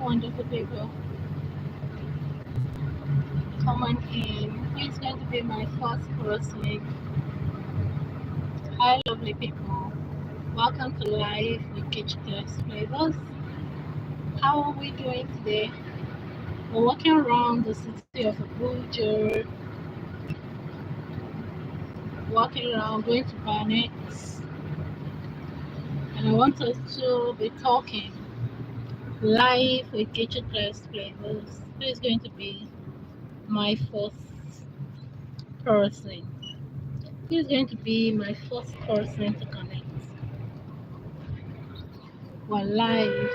wonderful people. Come on in. Who's going to be my first person? Hi, lovely people. Welcome to Life with Kitchen Flavors. How are we doing today? We're walking around the city of Abuja, walking around, going to Barnett's, and I want us to be talking Life with Kitchen Flavors. Who is going to be my first person? Who's going to be my first person to connect? Well, life.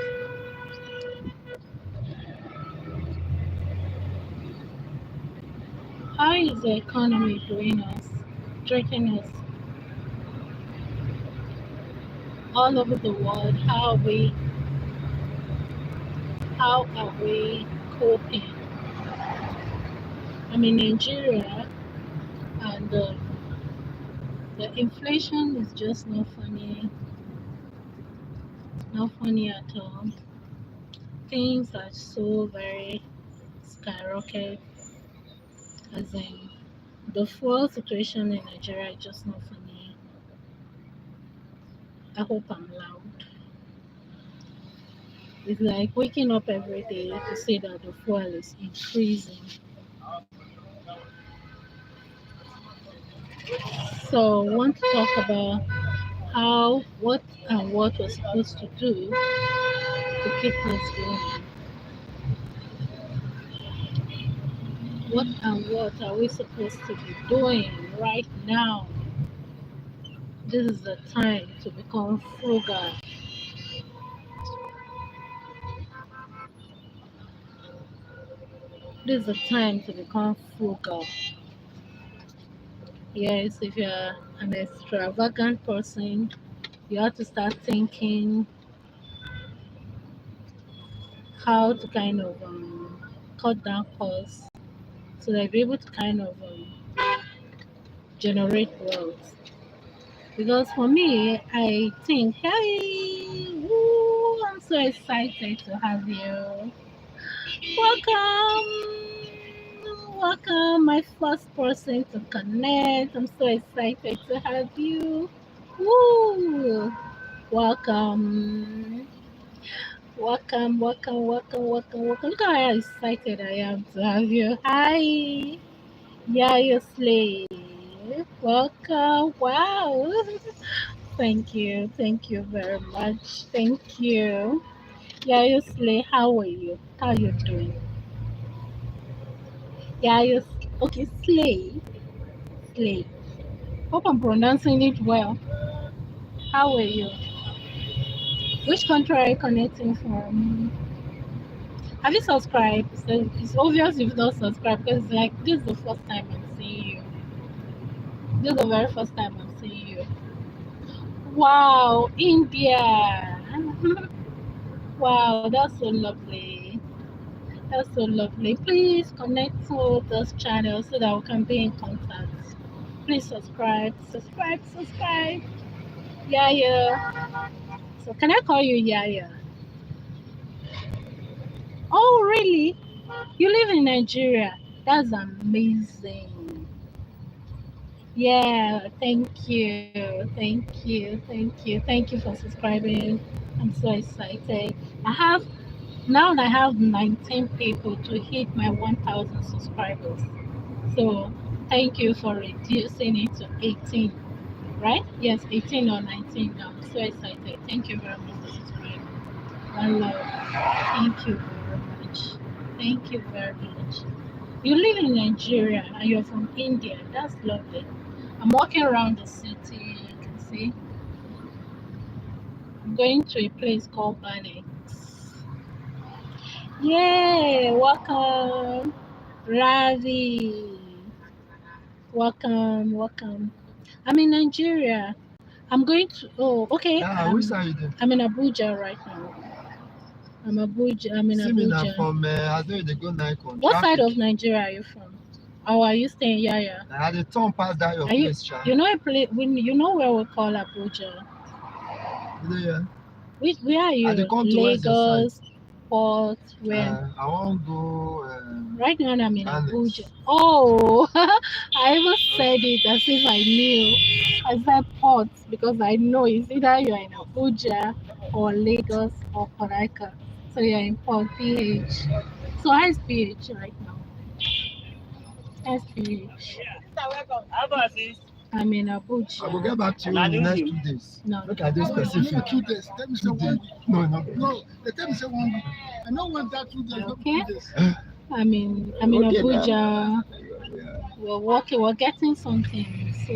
How is the economy doing us, treating us all over the world? How are we coping? I'm in Nigeria, and the inflation is just not funny at all. Things are so very skyrocket, as in the fuel situation in Nigeria is just not funny. I hope I'm loud. It's like waking up every day to see that the fuel is increasing. So I want to talk about what we're supposed to do to keep things going. What are we supposed to be doing right now? This is the time to become frugal. This is the time to become frugal. Yes, if you're an extravagant person, you have to start thinking how to kind of cut down costs so that you're able to kind of generate wealth. Because for me, I think, hey, woo, I'm so excited to have you. Welcome, my first person to connect. I'm so excited to have you. Woo, welcome. Welcome. Look how excited I am to have you. Hi. Yeah, you slave. Welcome. Wow. Thank you. Thank you very much. Thank you. Yeah, you slay. How are you? How you doing? Yeah, you okay, slay. Slay. Hope I'm pronouncing it well. How are you? Which country are you connecting from? Have you subscribed? So it's obvious you've not subscribed because it's like this is the first time I'm seeing you. This is the very first time I'm seeing you. Wow, India. Wow, that's so lovely. That's so lovely. Please connect to this channel so that we can be in contact. Please subscribe. Yaya. So can I call you Yaya? Oh, really? You live in Nigeria? That's amazing. Yeah, thank you for subscribing. I'm so excited. I have 19 people to hit my 1,000 subscribers. So thank you for reducing it to 18, right? Yes, 18 or 19 now. I'm so excited. Thank you very much for subscribing. One love. Thank you very much. Thank you very much. You live in Nigeria and you're from India. That's lovely. I'm walking around the city. You can see. I'm going to a place called Banex. Yay! Welcome, Ravi. Welcome. I'm in Nigeria. I'm going to. Oh, okay. Yeah, which side you there? I'm in Abuja right now. I'm in See me now Abuja. from I know they go Nikon. What side of Nigeria are you from? Or are you staying? Yeah. I had turn past that your Are you? place, cha. You know a place? You know where we call Abuja? Yeah. Where are you? I dey come towards your side. Lagos. port where I won't go right now I'm in Abuja. Alex. Oh, I even said Okay. it as if I knew. I said port because I know it's either you're in Abuja or Lagos or Paraika. So you're in Port PH. So how's PH right now? How's PH? I'm in I will get Abuja. back to you in the next 2 days. No, Look no. at this No, no, specific. not 2 days. Let me say 2 days. 1 week. No, not No, they tell me say 1 week. I know when that 2 days, not Okay. 2 days. I'm in Okay now. Abuja. Yeah. We're walking, we're getting something. So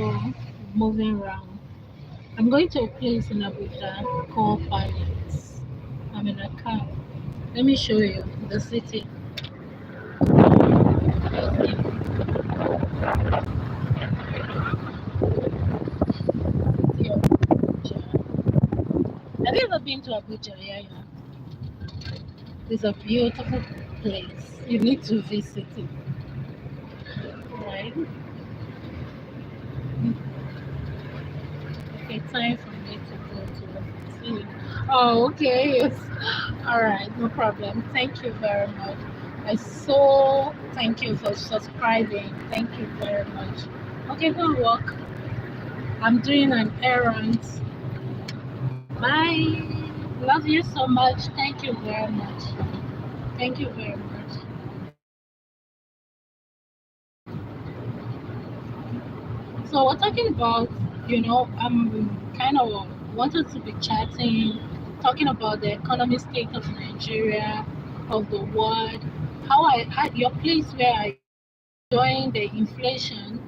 moving around. I'm going to a place in Abuja called Balance. I'm in a car. Let me show you the city. City of Abuja. Have you ever been to Abuja? Yeah, yeah. It's a beautiful place. You need to visit it, right? Okay, time for me to go to see. Oh, okay. Yes. All right, no problem. Thank you very much. I so thank you for subscribing. Thank you very much. Okay, go work. I'm doing an errand. Bye. Love you so much. Thank you very much. Thank you very much. So we're talking about, I'm kind of wanted to be chatting, talking about the economic state of Nigeria, of the world, how I had your place where I enjoying the inflation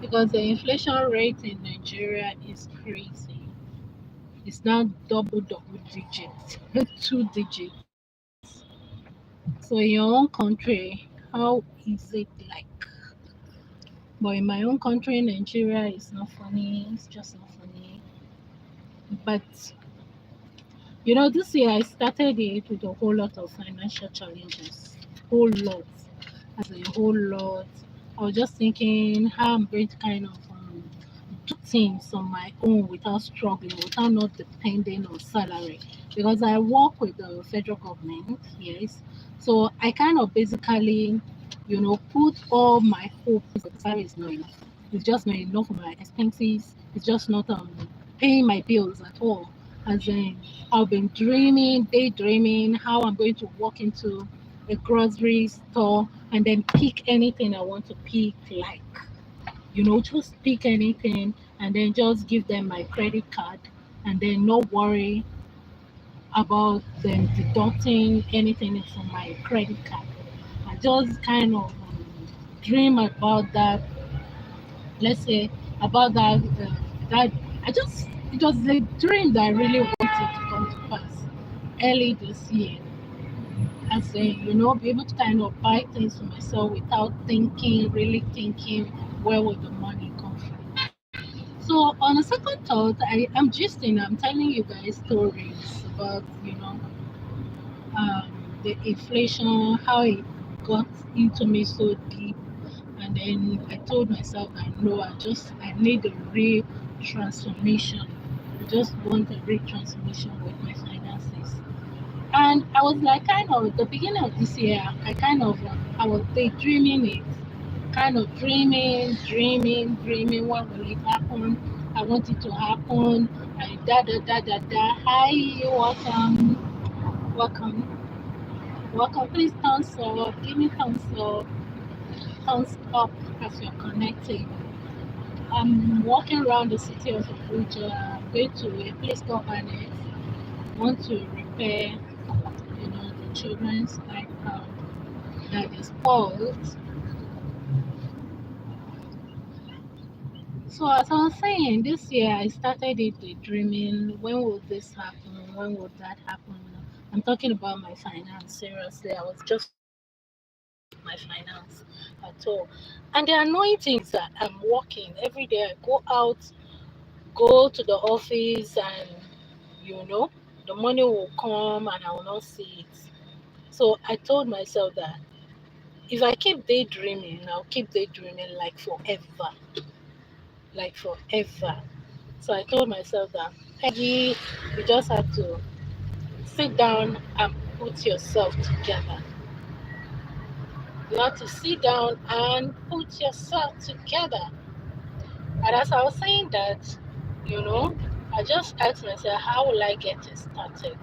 because the inflation rate in Nigeria is crazy. It's now double digits, 2 digits. So in your own country, how is it like? But in my own country, Nigeria, it's not funny. It's just not funny. But this year I started it with a whole lot of financial challenges. Whole lot. As a whole lot. I was just thinking how I'm going to kind of do things on my own without struggling, without not depending on salary. Because I work with the federal government, yes. So I kind of basically, put all my hope because the salary is not enough. It's just not enough for my expenses. It's just not paying my bills at all. As in, I've been dreaming, daydreaming how I'm going to walk into a grocery store and then pick anything I want to pick, like just pick anything and then just give them my credit card and then not worry about them deducting anything from my credit card. I just kind of dream about that. Let's say about that. That I just it was a dream that I really wanted to come to pass early this year. As a be able to kind of buy things for myself without thinking, really thinking, where would the money come from. So on a second thought, I'm gisting, I'm telling you guys stories about, the inflation, how it got into me so deep. And then I told myself, I know I need a real transformation. I just want a real transformation with my finances. And I was like, kind of, the beginning of this year, I was daydreaming it, kind of dreaming, when will it happen? I want it to happen. I, da da da da da. Hi, welcome, welcome. Please thumbs up, give me thumbs up as you're connecting. I'm walking around the city of Abuja. I'm going to a place called Annex. I want to repair, the children's iPad that is spoiled. So as I was saying, this year I started it dreaming, when will this happen? When will that happen? I'm talking about my finance. Seriously, I was just my finance at all. And the annoying thing is that I'm working every day. I go out, go to the office, and you know, the money will come and I will not see it. So I told myself that if I keep daydreaming, I'll keep daydreaming like forever. So I told myself that Peggy, you just have to sit down and put yourself together. You have to sit down and put yourself together. And as I was saying that, you know, I just asked myself, how will I get it started?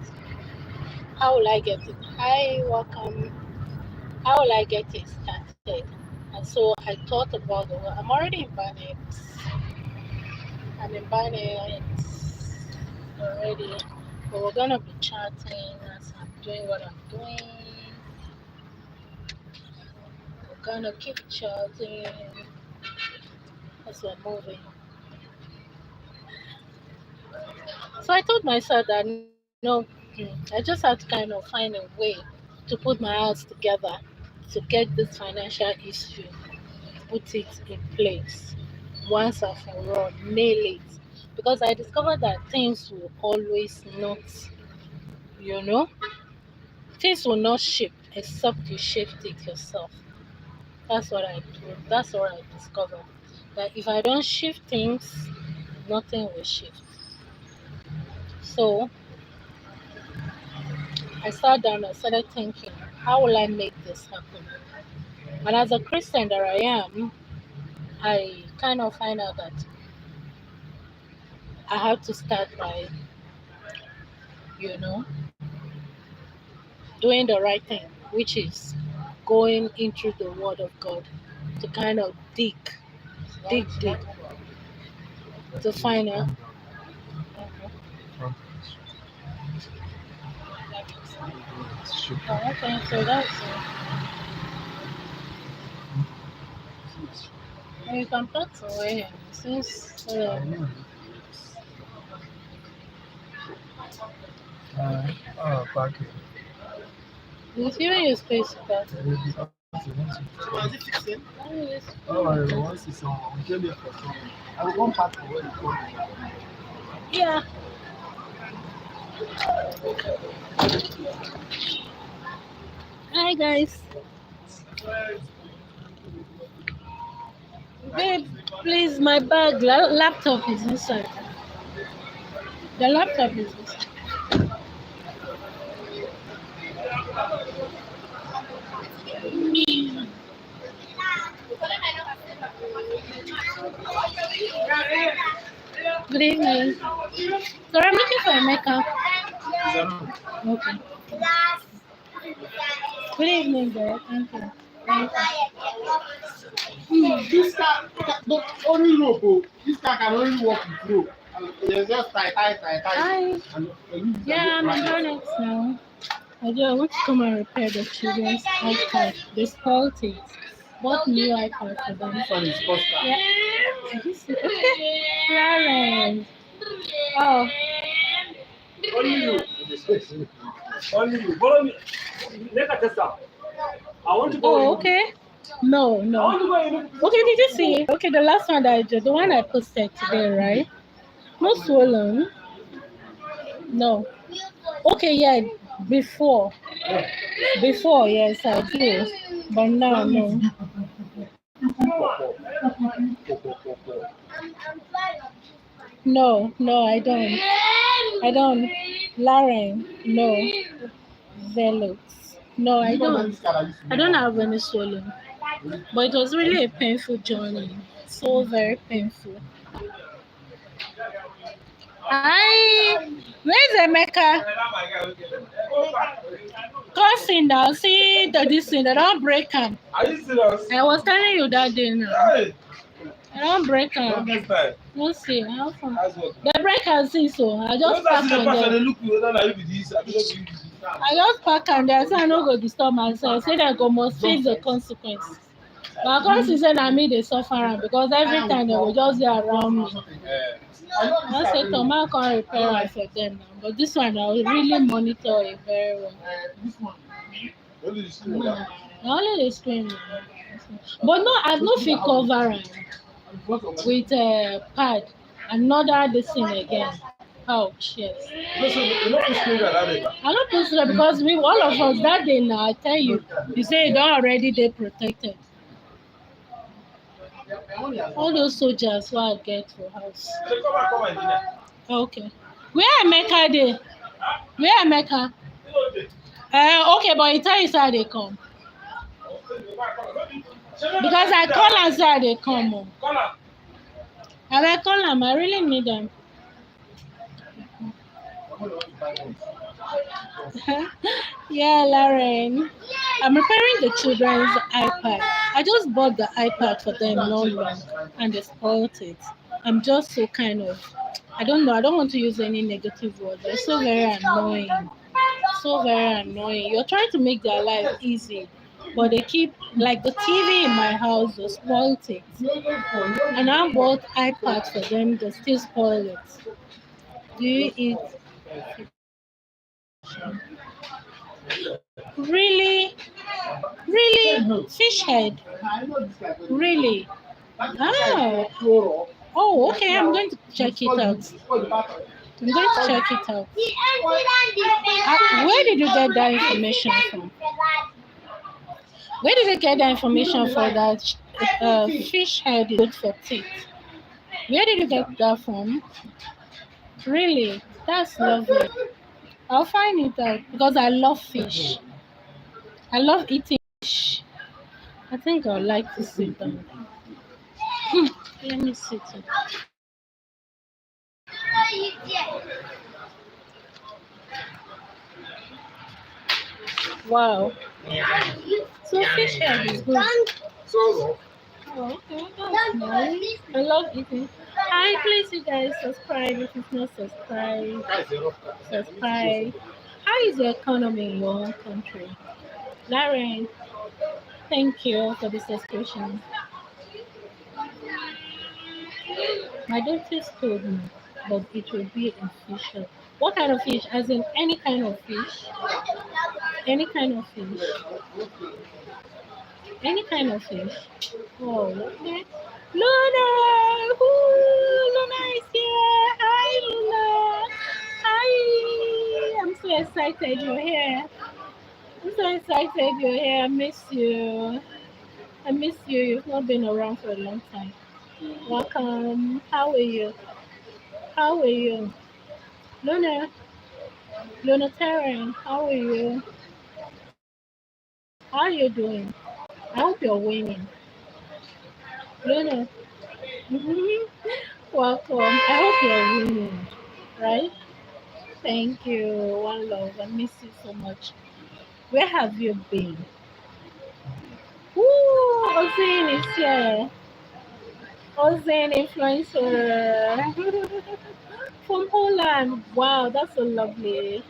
How will I get it? Hi, welcome. How will I get it started? And so I thought about the I'm already in Barnet. I'm in Barnet already. But we're gonna be chatting as I'm doing what I'm doing. We're gonna keep chatting as we're moving. So I told myself that no, I just have to kind of find a way to put my house together to get this financial issue, put it in place once and for all, nail it. Because I discovered that things will always not, you know, things will not shift except you shift it yourself. That's what I discovered. That if I don't shift things, nothing will shift. So I sat down and started thinking, how will I make this happen? And as a Christian that I am, I kind of find out that I have to start by, you know, doing the right thing, which is going into the Word of God to kind of dig deep to find out. Oh, okay, so that's you can talk to him since Parking. he's giving you space to talk. Once it's on, we came here for something. I will come back to where you told me. Yeah. Hi guys. Babe, please, my bag, laptop is inside. The laptop is inside. Good evening. So I'm looking for a makeup. Okay. Good evening, there. Thank you. Thank you. This car, only rope. This car can only walk with rope. And there's just tie. Hi. And Yeah, I'm in Barnet now. I want to come and repair the children's iPad. They spoiled it. Bought new iPad for them. this one is Costa. Yeah. Okay. Clarence. Oh. Only you. Only you. Follow me. Make a test out. I want to go. Oh, okay. No, I no. want to go in. Okay, did you see? Okay, the last one that I did, the one I posted today, right? Not swollen. No. Okay, yeah. Before. Before, yes, I do. But now, no. No, no, I don't. I don't. Lauren, no. Velux. No, I don't. I don't have any swollen. But it was really a painful journey. So very painful. Where's Emeka? Cousin now, see this thing, they don't break him. Are you serious? I was telling you that day now. Hey. I don't break Don't him. get time. Let's see. How far? That's what. The break and see, so I just Don't park see the on person. They there. look you. Whether you be this, I don't be this. I just park on there, so I don't go disturb myself. Say that I must face the consequences. But because he said I me they suffer am because every time they will just be around me. I said Toma can't repair am for them now. But this one I will really monitor it very well. This one. Only the school. Na only the screen. But no, I no fit cover am with pad. Another this thing again. Pouch, yes. No, so you know the school that I I don't put it because we all of us that day now I tell you, you say you don't already they protected. All those soldiers who I get for house. come and dinner. Okay. Where Emeka dey? Where Emeka? Okay, but you tell you say they come. Because I call and say they come. Oh. I call them, I really need them. Yeah, Lauren. I'm repairing the children's iPad. I just bought the iPad for them not long and they spoiled it. I'm just so kind of, I don't know, I don't want to use any negative words. They're so very annoying. So very annoying. You're trying to make their life easy, but they keep, like the TV in my house, they spoiled it. And I bought iPad for them, they still spoil it. Do you eat really? Really? Fish head? Really? Oh. Oh, okay. I'm going to check it out. I'm going to check it out. Where did you get that information from? Where did you get the information for that fish head is good for teeth? Where did you get that from? Really? That's lovely. I'll find it out because I love fish. I love eating fish. I think I'd like to sit down. Hmm, let me sit. Wow. So fish head is good. So Oh, okay, that's nice. I love eating. Hi, please, you guys subscribe if you've not subscribed. Subscribe. How is the economy in your own country? Lauren, thank you for the subscription. My dentist told me, but it will be a fish. What kind of fish? As in any kind of fish? Any kind of fish? Any kind of fish? Oh, okay. Luna! Luna is here! Hi, Luna! Hi! I'm so excited you're here. I'm so excited you're here. I miss you. I miss you. You've not been around for a long time. Welcome. How are you? How are you? Luna, Luna Terran, how are you? How are you doing? I hope you're winning. Luna, welcome. I hope you're winning. Right? Thank you. One love. I miss you so much. Where have you been? Ooh, Ozin is here. Ozin influencer from Poland. Wow, that's so lovely.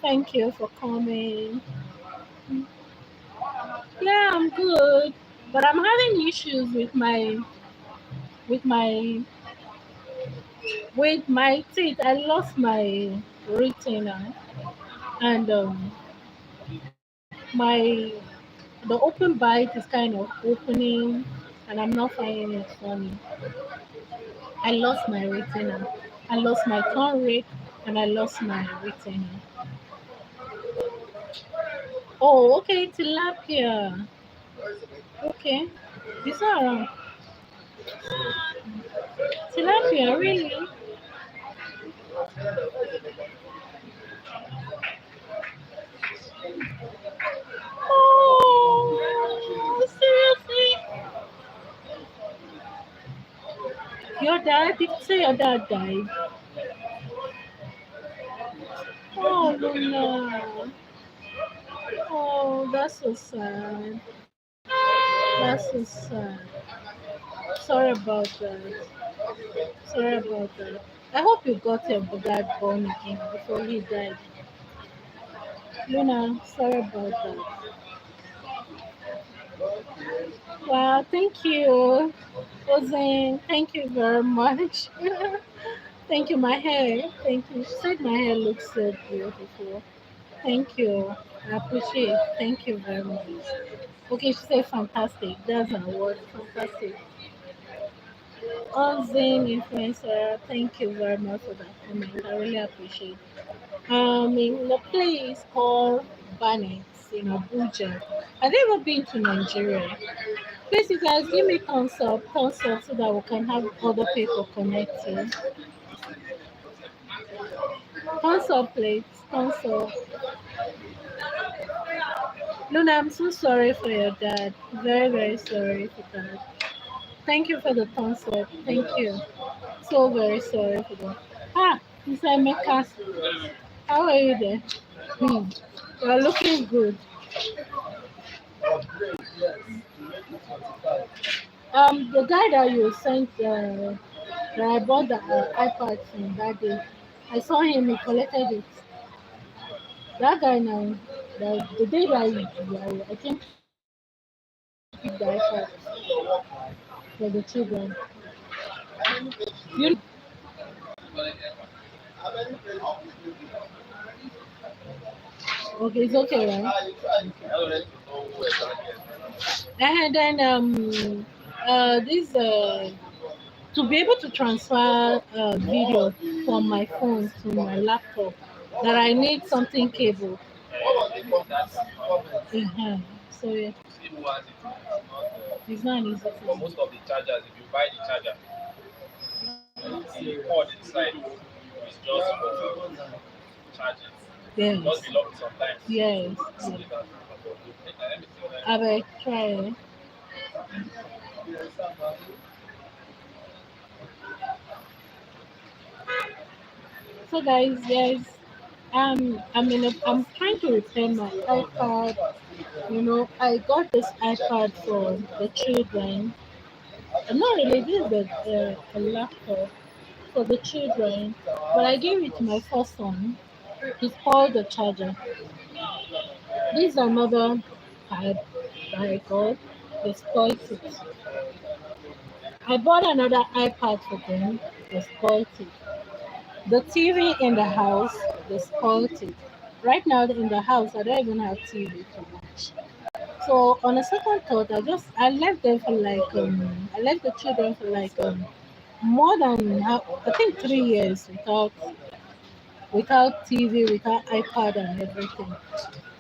Thank you for coming. Yeah, I'm good, but I'm having issues with my with my teeth. I lost my retainer, and my the open bite is kind of opening, and I'm not finding it funny. I lost my retainer. I lost my tongue rake, and I lost my retainer. Oh, okay, tilapia. Okay, it's not around. Tilapia, really? Oh, seriously? Your dad? Did you say your dad died? Oh, Luna. Oh, that's so sad. That's so sad. Sorry about that. Sorry about that. I hope you got your dad born again before he died. Luna, sorry about that. Wow, thank you. Roseanne, thank you very much. Thank you, my hair. Thank you. She said my hair looks so beautiful. Thank you. I appreciate it. Thank you very much. Okay, she said fantastic. That's her word. Fantastic. Ozin influencer, thank you very much for that comment. I really appreciate it. In the place called Banet in Abuja. Have you ever been to Nigeria? Please, you guys, give me thumbs up so that we can have other people connected. Thumbs up, please. Thumbs up. Luna, I'm so sorry for your dad. Very, very sorry for that. Thank you for the thumbs up. Thank you. So very sorry for that. Ah, Mr. Emeka, how are you there? Hmm. You're looking good. Upgrade, yes, to make it 45. The guy that you sent, that I bought the iPad from that day, I saw him, he collected it. That guy now, the day that I came to pick the iPad for the children. You okay, it's okay, right? And then this to be able to transfer video from my phone to my laptop, that I need something cable. Uh-huh. So yeah, it's not an easy thing. Yes. Yes. Yes. I will try it. So guys, yes, I'm trying to repair my iPad. You know, I got this iPad for the children. Not really, this is a laptop for the children, but I gave it to my first son. He spoiled the charger. This is another pad that I got. They spoiled it. I bought another iPad for them. They spoiled it. The TV in the house, they spoiled it. Right now in the house, I don't even have TV to watch. So on a second thought, I left them for like I left the children for like more than I think 3 years without TV, without iPad and everything.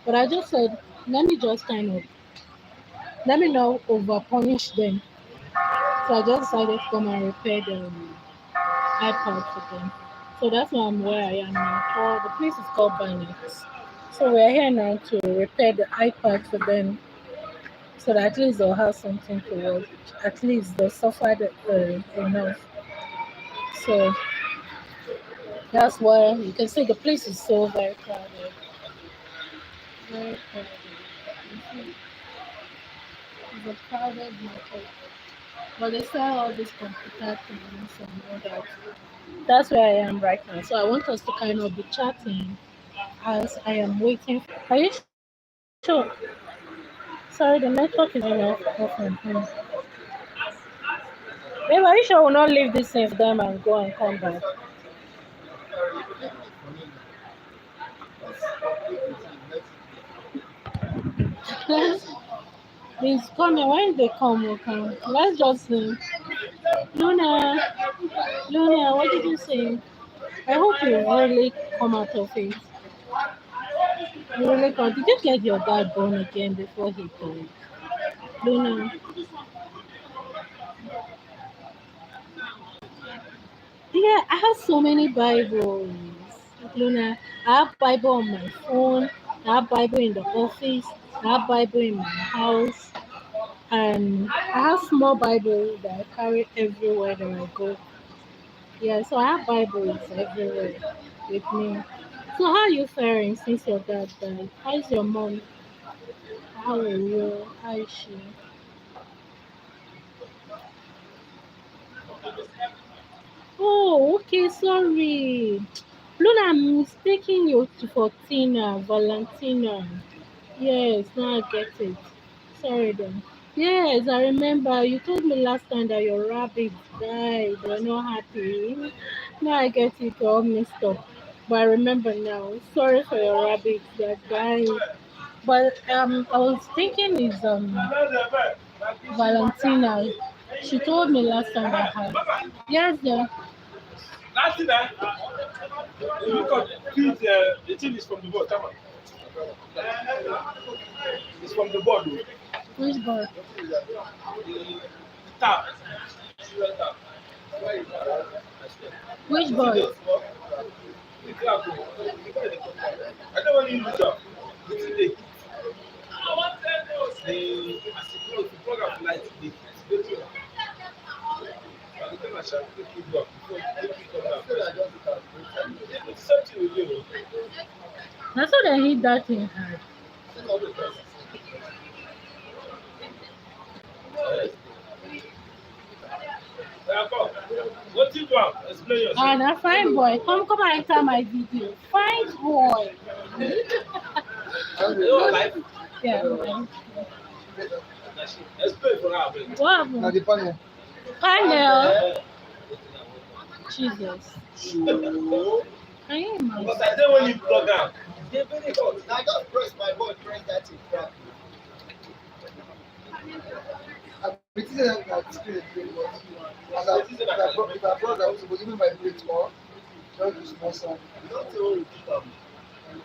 But I just said, let me just kind of let me not over punish them. So I just decided to come and repair the iPad for them. So that's why I'm where I am now. Oh, the place is called Barnet. So we're here now to repair the iPad for them, so that at least they'll have something to watch. At least they'll suffer enough. So that's why you can see the place is so very crowded. Very crowded. You see, it's a crowded market. But they sell all these computer things and all that. That's where I am right now. So I want us to kind of be chatting as I am waiting. Are you sure? Sorry, the network is very off and on. Babe, are you sure we'll not leave this thing for them and go and come back? He's coming. When they come, we'll come. Let's just sing. Luna, Luna, what did you say? I hope you really come out of it. You really come. Did you get your dad born again before he died? Luna. Yeah, I have so many Bibles. Luna, I have Bible on my phone. I have Bible in the office. I have Bible in my house. And I have small Bible that I carry everywhere that I go. Yeah, so I have Bibles everywhere with me. So how are you faring since your dad died? How's your mom? How are you? How is she? Oh, okay, sorry. Luna, I'm mistaking you for Tina, Valentina. Yes, now I get it. Sorry then. Yes, I remember you told me last time that your rabbit died. You're not happy. Now I get it all mixed up. But I remember now. Sorry for your rabbit that died. But I was thinking is Valentina. She told me last time I had. Yes, yeah. That's it, look at the thing is from the board, come on. It's from the board, though. Which boy? The tap. Which boy? The tap. I don't want to use it. as you know, the program like the situation. By the time I shall take you back, before you take it come down. It's something with you. That's what I hit that thing hard. Yeah, come. What you want? Explain yourself. And a fine boy, come and enter my video. Fine boy. You know life. Yeah. Okay. Explain for her, baby. What Now happened? the panel. Panel. Jesus. Because Can you imagine? I say when you plug out, they very hot. I just press my boy, press that thing. It is that screen is very much. As I brought that, so even my plate more, just do small sound. Not to only keep up.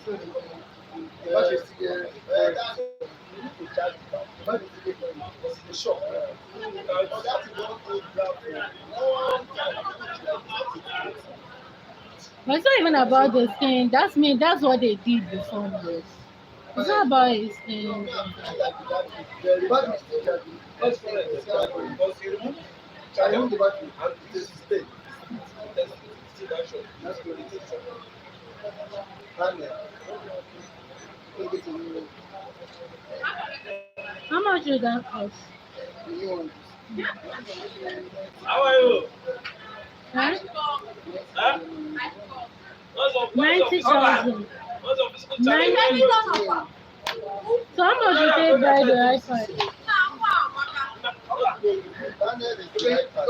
The battery is still there. You need to charge it back. The battery is still there. Because it's a shock. That is not good ground for a long time. But it's not even about the skin. That's me. That's what they did before this. It's not about his skin. The battery is still there. Let's follow it. Because you remove I remove the battery. and it is stay. That's still that shock. That's good. It is shock. Panel. Don't get a new one. How much did that cost? The new one. How are you? Huh? Huh? What's up? 90,000. What's up? Physical 90,000. challenge? So how much you pay by the iPad?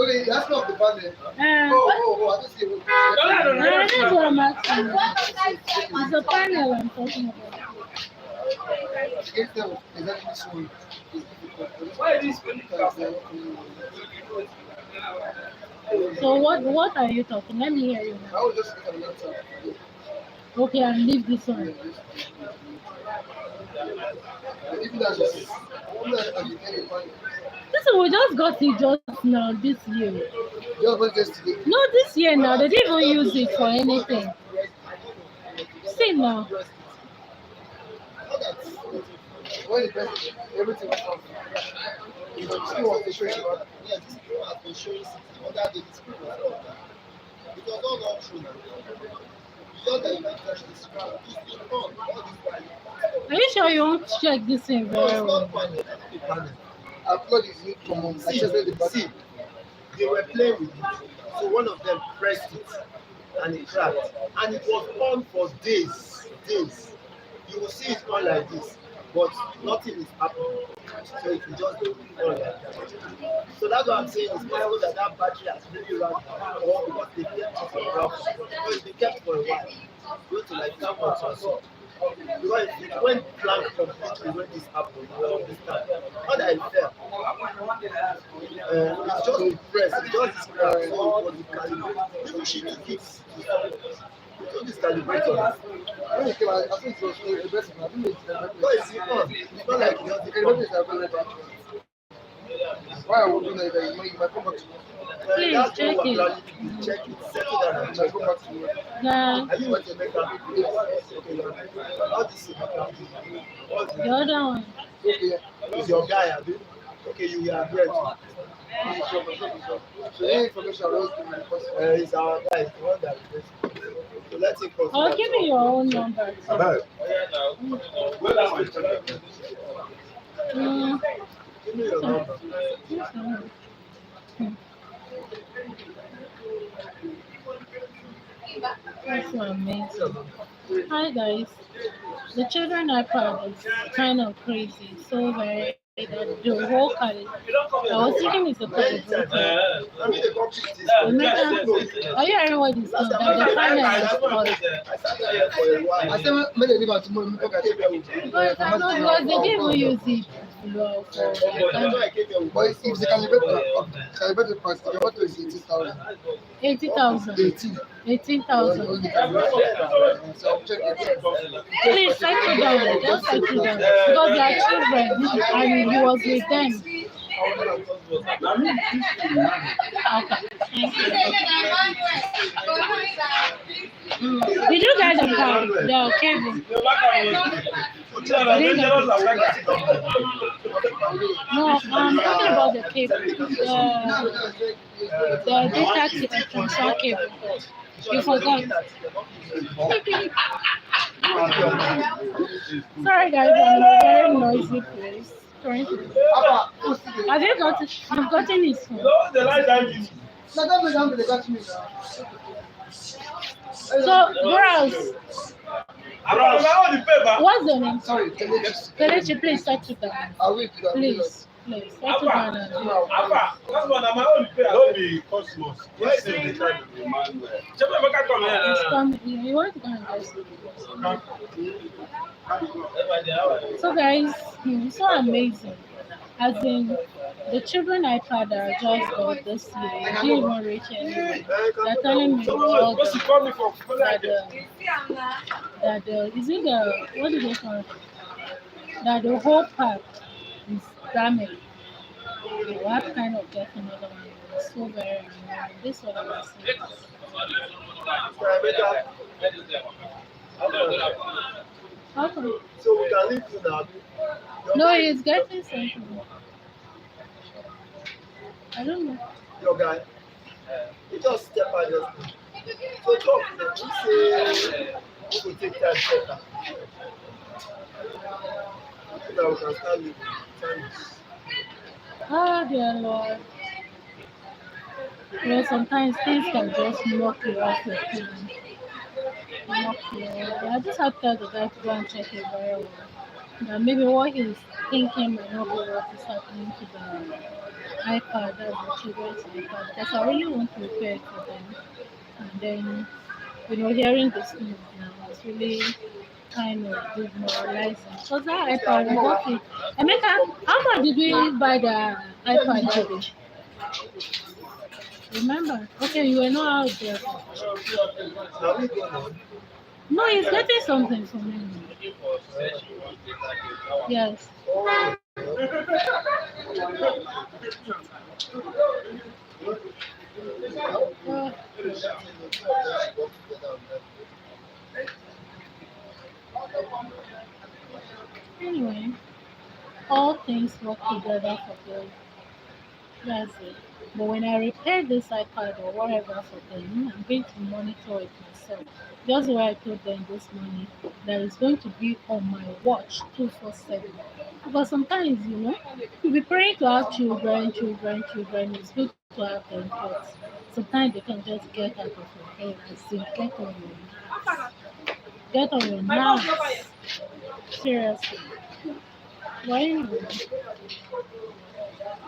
Okay, that's not the panel. I just see what. That's what I'm asking. It's a panel I'm talking about. If there was exactly this one, it's difficult. Why is this going So what are you talking? Let me hear you I now. will just look at the laptop. Okay, I'll leave this one. Even that's just it. Even as you get a panel. Listen, we just got it just now this year. Just was just today. No, this year now. They didn't even use it for anything. See now. When the president, everything was off. The screen was showing you. Yeah, this screen has been showing since the other day. The screen was off. It was all gone through now. It's just that you can touch the screen. It's been on all this while. Are you sure you won't check this thing No, it's very well? not panel. It's not the panel. Upload is new common. I just let the battery. See, they were playing with it. So one of them pressed it and it cracked. And it was on for days. Days. You will see it on like this, but nothing is happening. So it will just go on like that. So that's what I'm saying. It's possible that that battery has really run out, or because they kept it for a while. So it's been kept for a while. Go to like 2 months or so. Because it went blank completely when this happened. You will understand. Not that it fell. It's just depressed. It's just depressed. So it was calibrated. Even she took it. It took this calibrator. When it came out, I think it was the best one. I think it's the best No, it's not. It's not like it The doesn't best is available. Why I would do that is when you might come back to work. Please that's check what it. we're planning to check it, settle down and You check might come it. back to work. The, Are you want to make a okay, how this is the other one. Okay, is your guy, Abi? Okay, you are great. so any information I was giving the person. He's our guy, he's the one that is so let's take consider. Oh, give me your own number. Mm, Give me your number. that's so amazing. Hi guys. The children iPad is kind of crazy. So very that the whole cali. I was thinking it's a calibrator. I mean, the complete is. Remember, are you hearing what he's saying? That the panel is spoiled. I sat there for a while. I said, when they leave out tomorrow, we talk at it. Because I know because they didn't even use it for That's why I came here with But if the calibrator price, the motor is 80,000. 80,000. 18. 18,000. So I'm checking it. Please settle down. Just settle down. Because they are children and he was with them. Okay. Thank you. Did you get the cable? The cable. No, I'm talking about the cable, the transfer cable. You forgot. Sorry guys, I'm in a very noisy place currently. Have you got it? You've gotten his phone. No, the light down you. No, that means I'm going to got me now. So, girls, Around the paper. what's the name? Sorry, Kelechi, please start it down. I will do that. Please, start it down. Apa, that's one of my own paper. Don't be Cosmos. Why say the time of Emmanuel? Chepe Emeka come here. It's coming. You want to go and guys. So guys, it's so amazing. As in, the children iPad I just got this year, they didn't even reach anywhere. They're telling me all What's he call me for? that is it the, what do they call it? That the whole part is damaged. What kind of get another one? It's so very annoying. This one I was saying. How come? So we can leave you now. No, he's getting something. I don't know. Your guy, he just step out just. So talk to them. You say we will take time better. So that we can start living. Thanks. Oh dear Lord. You know, sometimes things can just knock you off your feet. Knock you. I just have to tell the guy to go and check it very well. That maybe what he's thinking might not be what is happening to the iPad, that's the children's iPad. Because I really want to repair it for them. And then, hearing this news now, it's really kind of demoralizing. Because that iPad, we got it. Emeka, how much did we buy the iPad that day? Remember? Okay, you were not out there. Now we go on. No, he's getting something from me. Yes. Oh, Uh, anyway, all things work together for good. That's it. But when I repair this iPad or whatever for them, I'm going to monitor it myself. Just why I told them this morning that it's going to be on my watch 247. Because sometimes, you'll be praying to have children, children, children. It's good to have them, but sometimes they can just get out of your head and say, get on your nerves. Seriously. Why anyway?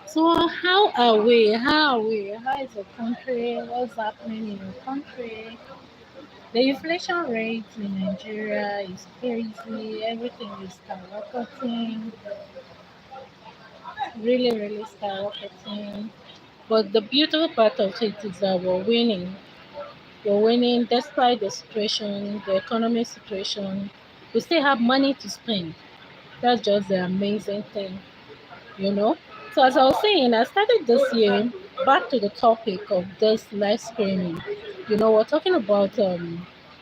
So how are we? How are we? How is the country? What's happening in the country? The inflation rate in Nigeria is crazy. Everything is skyrocketing. Really, really skyrocketing. But the beautiful part of it is that we're winning. We're winning despite the situation, the economic situation. We still have money to spend. That's just the amazing thing, you know. So as I was saying, I started this year back to the topic of this live streaming. We're talking about the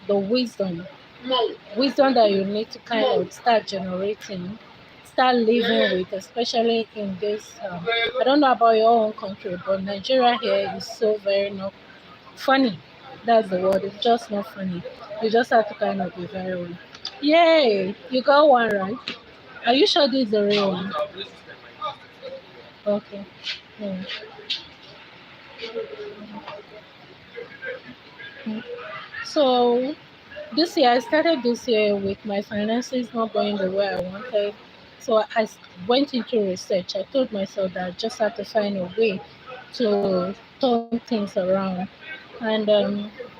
wisdom that you need to kind of start generating, start living with, especially in this. I don't know about your own country, but Nigeria here is so very not funny. That's the word. It's just not funny. You just have to kind of be very well. Yay! You got one right. Are you sure this is the real one? Okay. Yeah. Mm. So I started this year with my finances not going the way I wanted. So went into research. I told myself that I just have to find a way to turn things around. And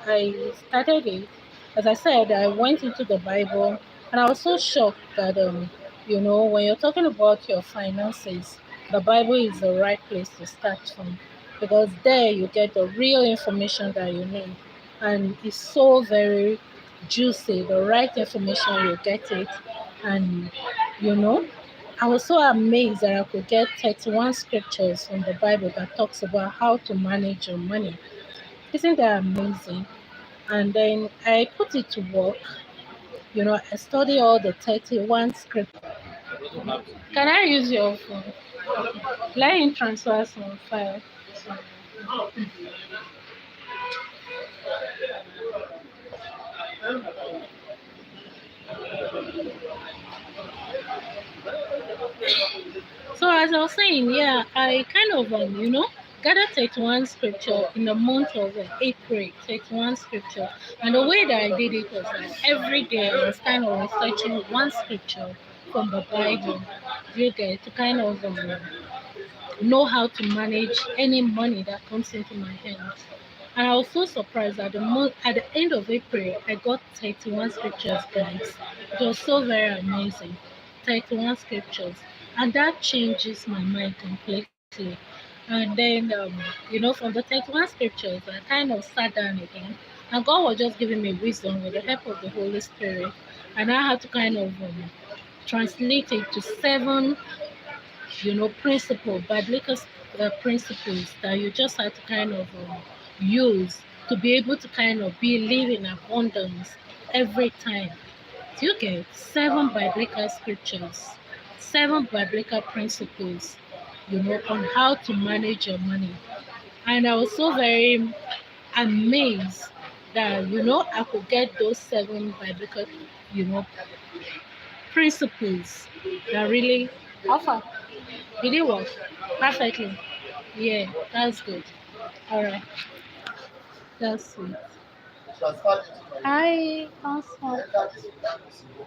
I started it. As I said, I went into the Bible, and I was so shocked that when you're talking about your finances, the Bible is the right place to start from, because there you get the real information that you need, and it's so very juicy. The right information, you get it, and you know. I was so amazed that I could get 31 scriptures from the Bible that talks about how to manage your money. Isn't that amazing? And then I put it to work. I study all the 31 scriptures. Can I use your phone? Let him transfer some file. So as I was saying, yeah, I kind of gathered 31 scripture in the month of April, 31 scripture, and the way that I did it was that every day I was kind of researching one scripture from the Bible. You get to kind of know how to manage any money that comes into my hands. And I was so surprised at at the end of April, I got 31 scriptures, guys. It was so very amazing. 31 scriptures. And that changes my mind completely. And then, from the 31 scriptures, I kind of sat down again. And God was just giving me wisdom with the help of the Holy Spirit. And I had to kind of translate it to seven biblical principles that you just have to kind of use to be able to kind of be live in abundance every time. So you get seven biblical scriptures, seven biblical principles, on how to manage your money. And I was so very amazed that, I could get those seven biblical, you know, principles that really offer. Did it work? Perfectly. Yeah, that's good. All right, that's sweet. Transfer it to my Hi, awesome. enter this possible.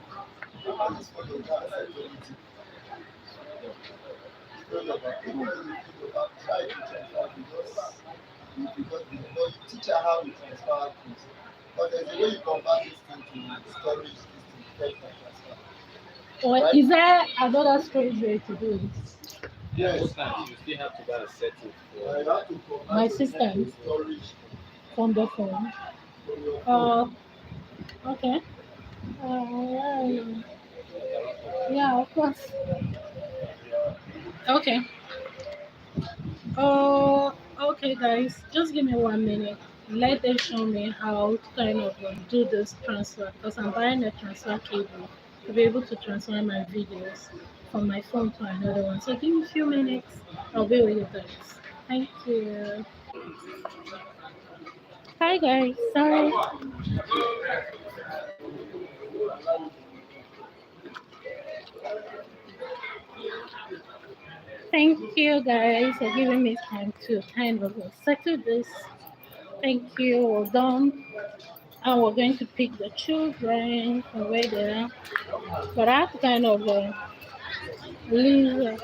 And this for your dad said to me because of that, even if you try to transfer because you know you teach her how to transfer things. But there's a way you convert this thing to storage this thing before you can transfer. Or Right? is there another strange way to do it? Yes. Most times you still have to buy a setting You for have to convert My your thing system to storage from the phone. from your phone. Okay. Yeah, yeah, of course. Okay. Okay, guys. Just give me 1 minute. Let them show me how to kind of do this transfer because I'm buying a transfer cable to be able to transfer my videos from my phone to another one. So give me a few minutes. I'll be with you guys. Thank you. Hi guys. Sorry. Thank you guys for giving me time to kind of settle this. Thank you. We're done. And we're going to pick the children from where they are. But I have to kind of leave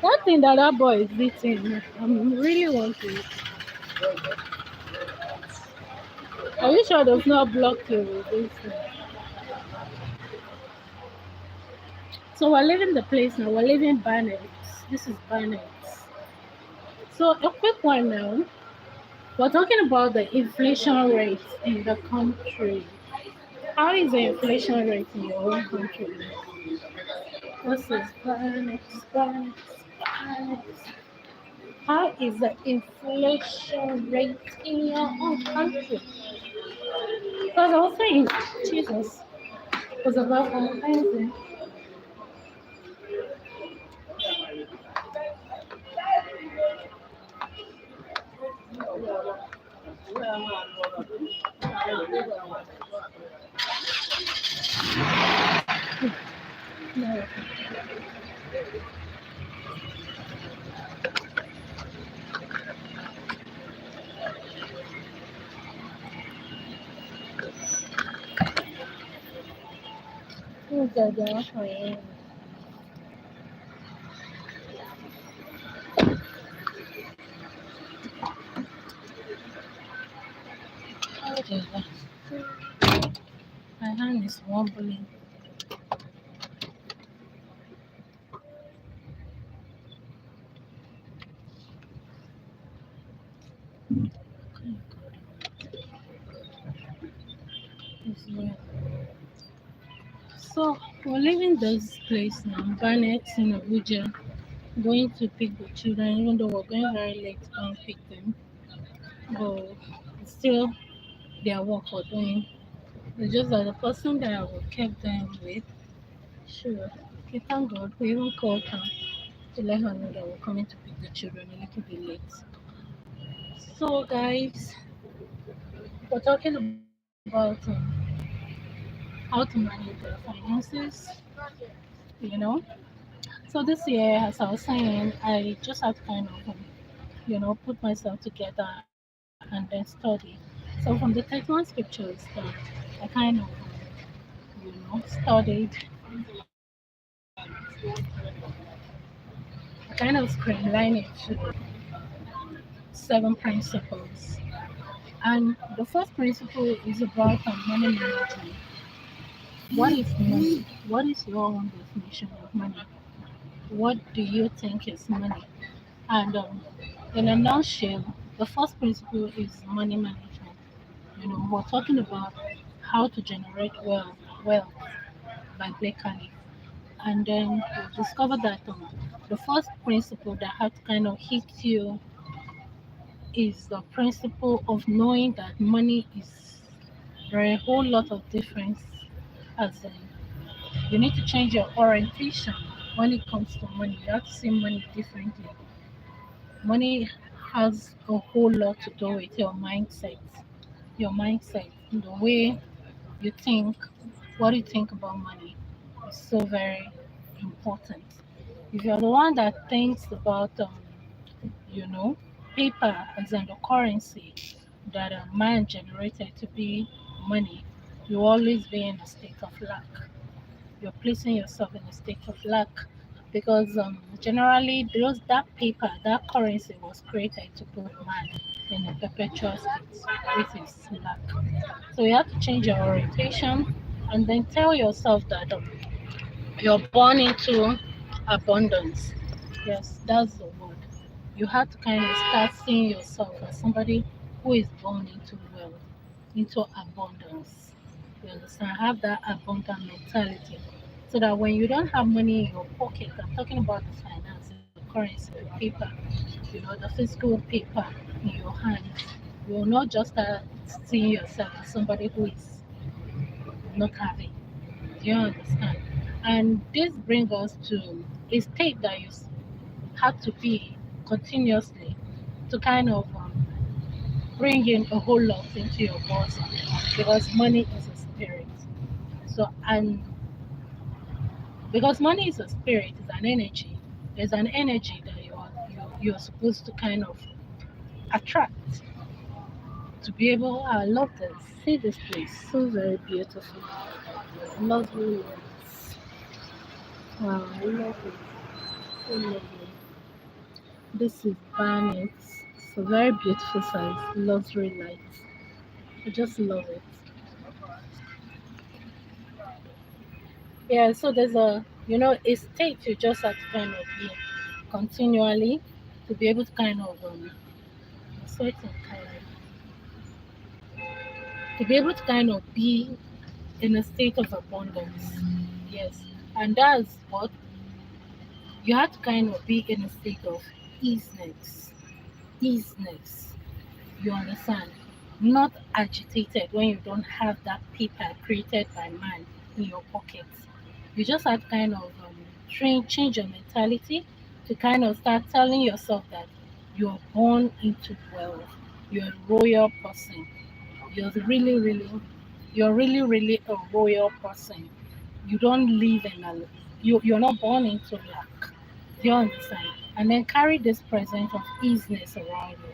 that thing that that boy is eating. I'm really want to eat. Are you sure does not block you with this thing? So we're leaving the place now. We're leaving Barnett's. This is Barnett's. So a quick one now. We're talking about the inflation rate in the country. How is the inflation rate in your own country? This is Barnett's, Barnett's, Barnett's. How is the inflation rate in your own country? Because I was saying, Jesus was about amazing. No. Oh, Dada. Oh, Dada. My hand is wobbling. It's weird. So, we're leaving this place now. Barnett in Abuja. Going to pick the children, even though we're going very late to go and pick them. But it's still their work we're doing. It's just that the person that I will keep them with, sure, We thank God. We even called her to let her know that we're coming to pick the children a little bit late. So, guys, we're talking about how to manage your finances, you know. So, this year, as I was saying, I just had to kind of, put myself together and then study. So, from the 31 scriptures that I kind of, studied, I kind of streamlined it to 7 principles. And the first principle is about money management. What is money? What is your own definition of money? What do you think is money? And in a nutshell, the first principle is money management. We're talking about how to generate wealth by Blake Carly. And then we discovered that the first principle that had to kind of hit you is the principle of knowing that money is there are a whole lot of difference as in you need to change your orientation when it comes to money. You have to see money differently. Money has a whole lot to do with your mindset. Your mindset, the way you think, what you think about money is so very important. If you're the one that thinks about you know, paper as in the currency that a man generated to be money, you always be in a state of lack. You're placing yourself in a state of lack because generally that paper, that currency was created to put man in a perpetual state, which is lack. So you have to change your orientation and then tell yourself that you're born into abundance. Yes, that's the word. You have to kind of start seeing yourself as somebody who is born into wealth, into abundance. You understand? Have that abundant mentality. So that when you don't have money in your pocket, I'm talking about the finance, the currency, the paper, the physical paper in your hands, you will not just start seeing yourself as somebody who is not having. Do you understand? And this brings us to a state that you have to be continuously to kind of bring in a whole lot into your boss because money is a spirit. So, and because money is a spirit, it's an energy. There's an energy that you're supposed to kind of attract to be able. I love this. See this place, so very beautiful. Lovely lights. Wow, I love it. So lovely. This is Barnet. It's a very beautiful size, luxury lights. I just love it. Yeah, so there's a state you just have to kind of be continually to be able to kind of sweating kind to be able to kind of be in a state of abundance. Yes, and that's what you have to kind of be in a state of easiness. Easiness. You understand? Not agitated when you don't have that paper created by man in your pockets. You just have to kind of change your mentality to kind of start telling yourself that you're born into wealth. You're a royal person. You're really, really, you're really, really a royal person. You don't live in you're not born into lack. Do you understand? And then carry this presence of easiness around you.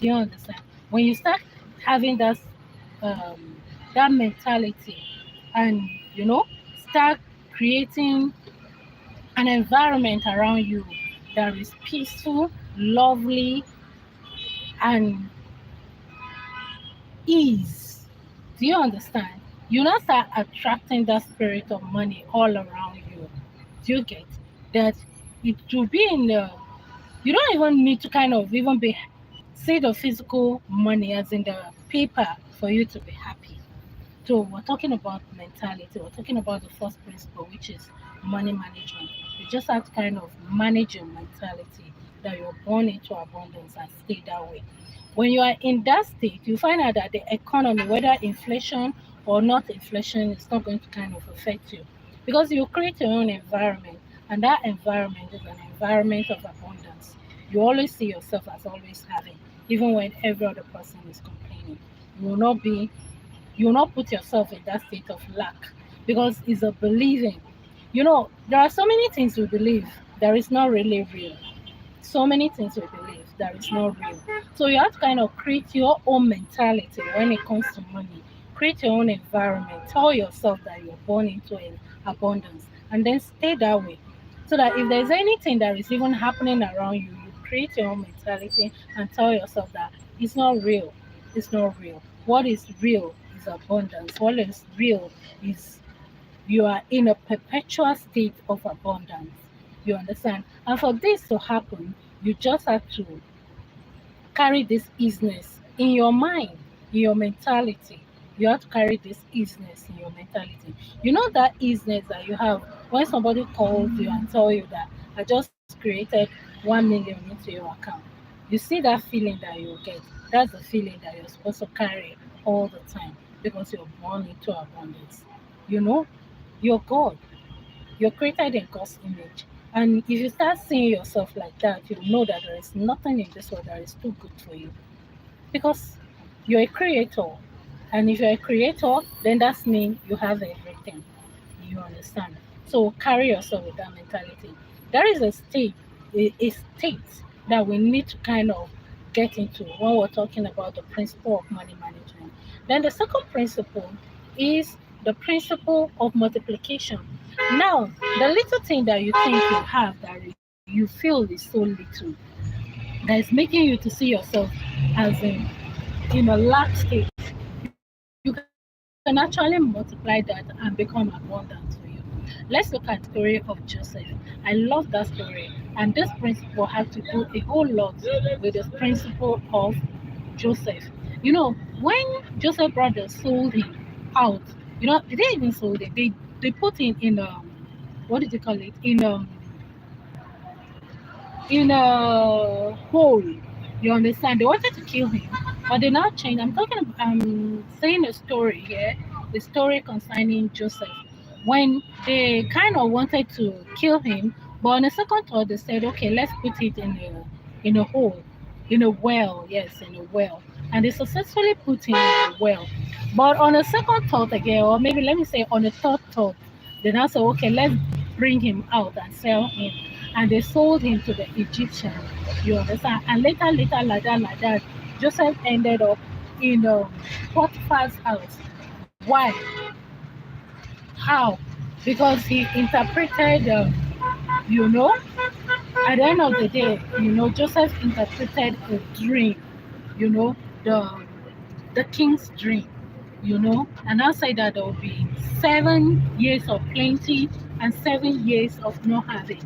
Do you understand? When you start having um, that mentality, and you know, start creating an environment around you that is peaceful, lovely, and ease. Do you understand? You now start attracting that spirit of money all around you. Do you get that? It will be in the. You don't even need to kind of even be see the physical money as in the paper for you to be happy. So we're talking about mentality. We're talking about the first principle, which is money management. You just have to kind of manage your mentality that you're born into abundance and stay that way. When you are in that state, you find out that the economy, whether inflation or not inflation, is not going to kind of affect you because you create your own environment, and that environment is an environment of abundance. You always see yourself as always having, even when every other person is complaining. You will not be, you will not put yourself in that state of lack, because it's a believing. There are so many things we believe that is not really real. So many things we believe that is not real. So you have to kind of create your own mentality when it comes to money. Create your own environment. Tell yourself that you're born into an abundance, and then stay that way. So that if there's anything that is even happening around you, you create your own mentality and tell yourself that it's not real. It's not real. What is real is abundance. What is real is you are in a perpetual state of abundance. You understand? And for this to happen, you just have to carry this easiness in your mind, in your mentality. You have to carry this easiness in your mentality. You know that easiness that you have when somebody calls you and tell you that I just created 1 million into your account. You see that feeling that you get. That's the feeling that you're supposed to carry all the time because you're born into abundance. You know, you're God. You're created in God's image. And if you start seeing yourself like that, you know that there is nothing in this world that is too good for you. Because you're a creator. And if you're a creator, then that means you have everything. You understand? So carry yourself with that mentality. There is a state that we need to kind of get into when we're talking about the principle of money management. Then the second principle is the principle of multiplication. Now, the little thing that you think you have that you feel is so little, that is making you to see yourself as in a lack state, you can actually multiply that and become abundant for you. Let's look at the story of Joseph. I love that story. And this principle has to do a whole lot with the principle of Joseph. When Joseph brothers sold him out, they didn't even sold him. They put him in what did you call it? In a hole. You understand? They wanted to kill him, but they now changed. I'm saying a story here, the story concerning Joseph. When they kind of wanted to kill him, but on a second thought, they said, okay, let's put it in a hole, in a well, yes, in a well. And they successfully put him in a well. But on a second thought again, or maybe let me say on a third thought, they now said, okay, let's bring him out and sell him, and they sold him to the Egyptian. You understand? And later, like that, Joseph ended up in Potiphar's house. Why? How? Because he interpreted, you know, at the end of the day, Joseph interpreted a dream, you know, the king's dream, and I say that there will be 7 years of plenty and 7 years of not having.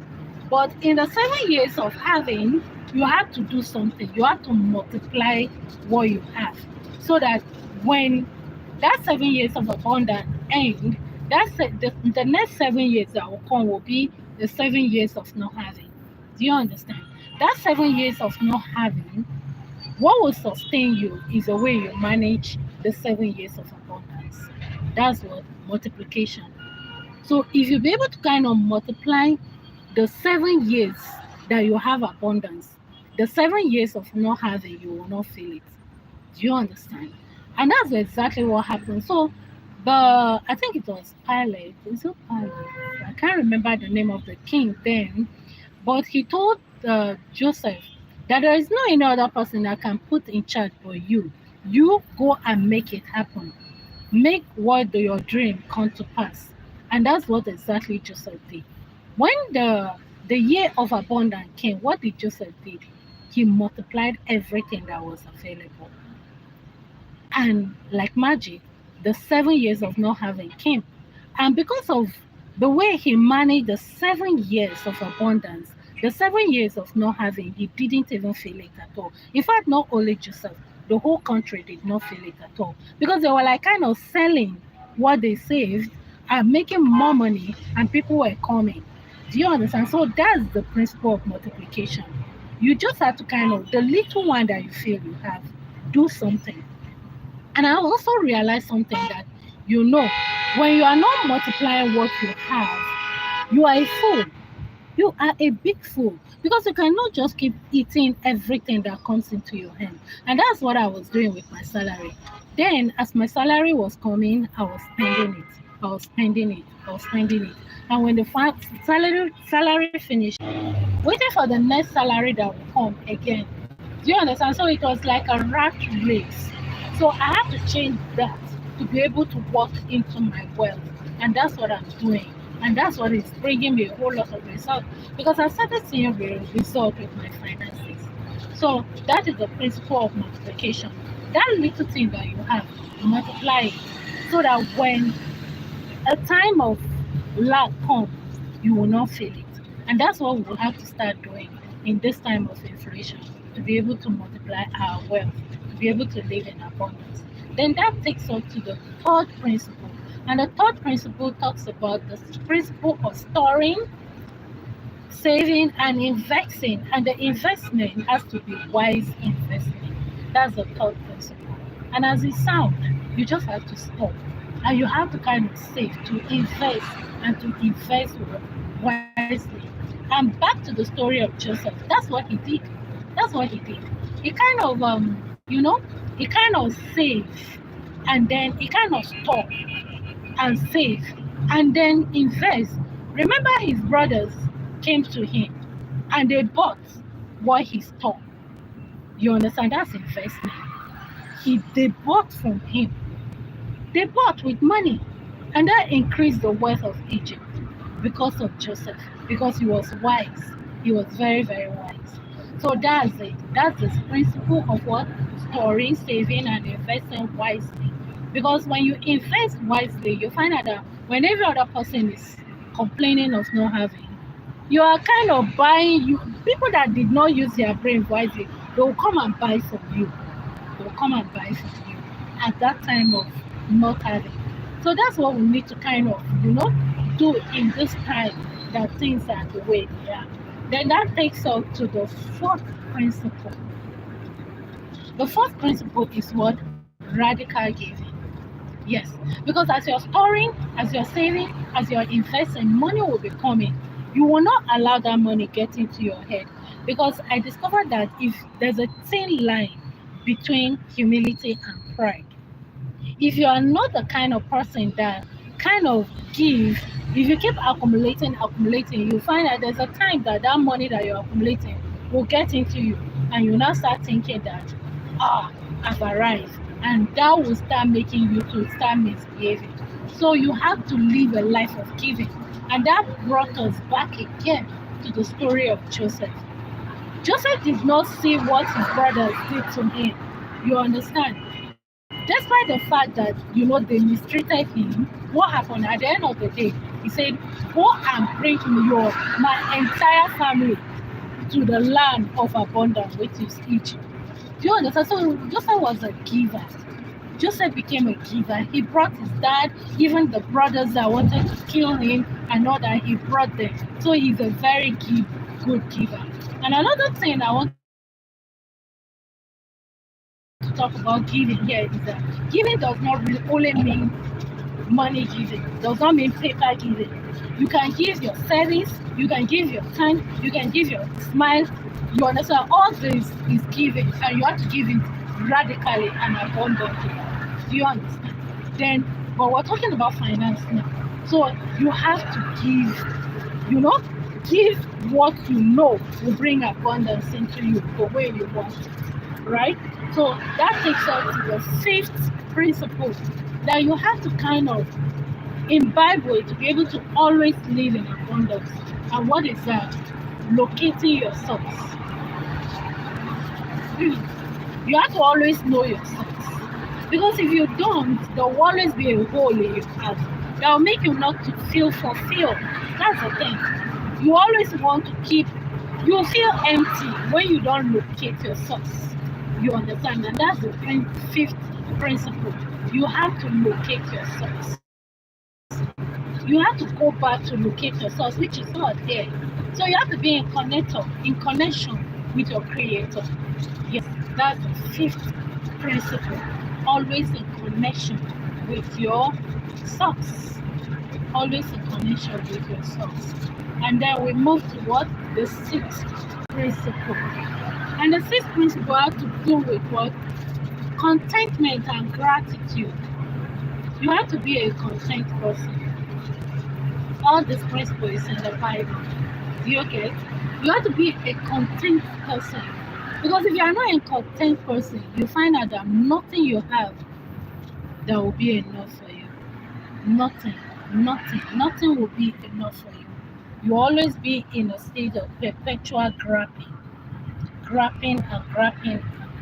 But in the 7 years of having, you have to do something. You have to multiply what you have so that when that 7 years of abundance end, the next 7 years that will come will be the 7 years of not having. Do you understand? That 7 years of not having, what will sustain you is the way you manage the 7 years of abundance. That's what multiplication. So if you be able to kind of multiply the 7 years that you have abundance, the 7 years of not having, you will not feel it. Do you understand? And that's exactly what happened. So I think it was Pilate. Is it Pilate? I can't remember the name of the king then, but he told Joseph that there is no any other person that can put in charge but you. You go and make it happen. Make your dream come to pass. And that's what exactly Joseph did. When the year of abundance came, what did Joseph did? He multiplied everything that was available. And like magic, the 7 years of not having came. And because of the way he managed the 7 years of abundance, the 7 years of not having, he didn't even feel it at all. In fact, not only Joseph, the whole country did not feel it at all. Because they were like kind of selling what they saved and making more money, and people were coming. Do you understand? So that's the principle of multiplication. You just have to kind of, the little one that you feel you have, do something. And I also realized something that, you know, When you are not multiplying what you have, you are a fool. You are a big fool because you cannot just keep eating everything that comes into your hand. And that's what I was doing with my salary. Then, as my salary was coming, I was spending it. I was spending it. I was spending it. And when the salary finished, waiting for the next salary that will come again. Do you understand? So it was like a rat race. So I had to change that to be able to walk into my wealth. And that's what I'm doing. And that's what is bringing me a whole lot of results because I started seeing the result with my finances. So that is the principle of multiplication. That little thing that you have, multiply it so that when a time of lack comes, you will not feel it. And that's what we will have to start doing in this time of inflation to be able to multiply our wealth, to be able to live in abundance. Then that takes us to the third principle. And the third principle talks about the principle of storing, saving, and investing. And the investment has to be wise investment. That's the third principle. And as it sounds, you just have to stop. And you have to kind of save to invest and to invest wisely. And back to the story of Joseph, that's what he did. That's what he did. He kind of he kind of saved and then he kind of stopped and save and then invest. Remember his brothers came to him and they bought what he stole. You understand? That's investment. They bought from him. They bought with money. And that increased the wealth of Egypt because of Joseph, because he was wise. He was very, very wise. So that's it. That's the principle of what? Storing, saving, and investing wisely. Because when you invest wisely, you find out that when every other person is complaining of not having, you are kind of buying you people that did not use their brain wisely, they will come and buy from you. They will come and buy from you at that time of not having. So that's what we need to kind of, do in this time that things are the way they are. Then that takes us to the fourth principle. The fourth principle is what? Radical giving. Yes, because as you're storing, as you're saving, as you're investing, money will be coming. You will not allow that money get into your head because I discovered that if there's a thin line between humility and pride, if you are not the kind of person that kind of give, if you keep accumulating, you find that there's a time that that money that you're accumulating will get into you and you now start thinking that, I've arrived. And that will start making you to start misbehaving. So you have to live a life of giving. And that brought us back again to the story of Joseph. Joseph did not see what his brothers did to him. You understand? Despite the fact that they mistreated him, what happened at the end of the day? He said, "Go and bring my entire family to the land of abundance, which is Egypt." Do you understand? So Joseph was a giver. Joseph became a giver. He brought his dad, even the brothers that wanted to kill him, and all that he brought them. So he's a very good giver. And another thing I want to talk about giving here is that giving does not really only mean money giving, does not mean paper giving. You can give your service, you can give your time, you can give your smile. You understand? All this is giving, and you have to give it radically and abundantly. Do you understand? Then, but we're talking about finance now. So you have to give what will bring abundance into you the way you want it, right? So that takes us to the fifth principle that you have to kind of imbibe with to be able to always live in abundance. And what is that? Locating your source. You have to always know your source. Because if you don't, there will always be a hole in your heart that will make you not to feel fulfilled. That's the thing. You always want to you feel empty when you don't locate your source. You understand? And that's the fifth principle. You have to locate your source. You have to go back to locate your source, which is not there. So you have to be in connection with your creator. Yes, that's the fifth principle. Always in connection with your source. Always in connection with your source. And then we move to what? The sixth principle. And the sixth principle has to do with what? Contentment and gratitude. You have to be a content person. All these principles in the Bible. Do you get? You have to be a content person. Because if you are not a content person, you find out that nothing you have that will be enough for you. Nothing will be enough for you. You always be in a state of perpetual grabbing and grabbing and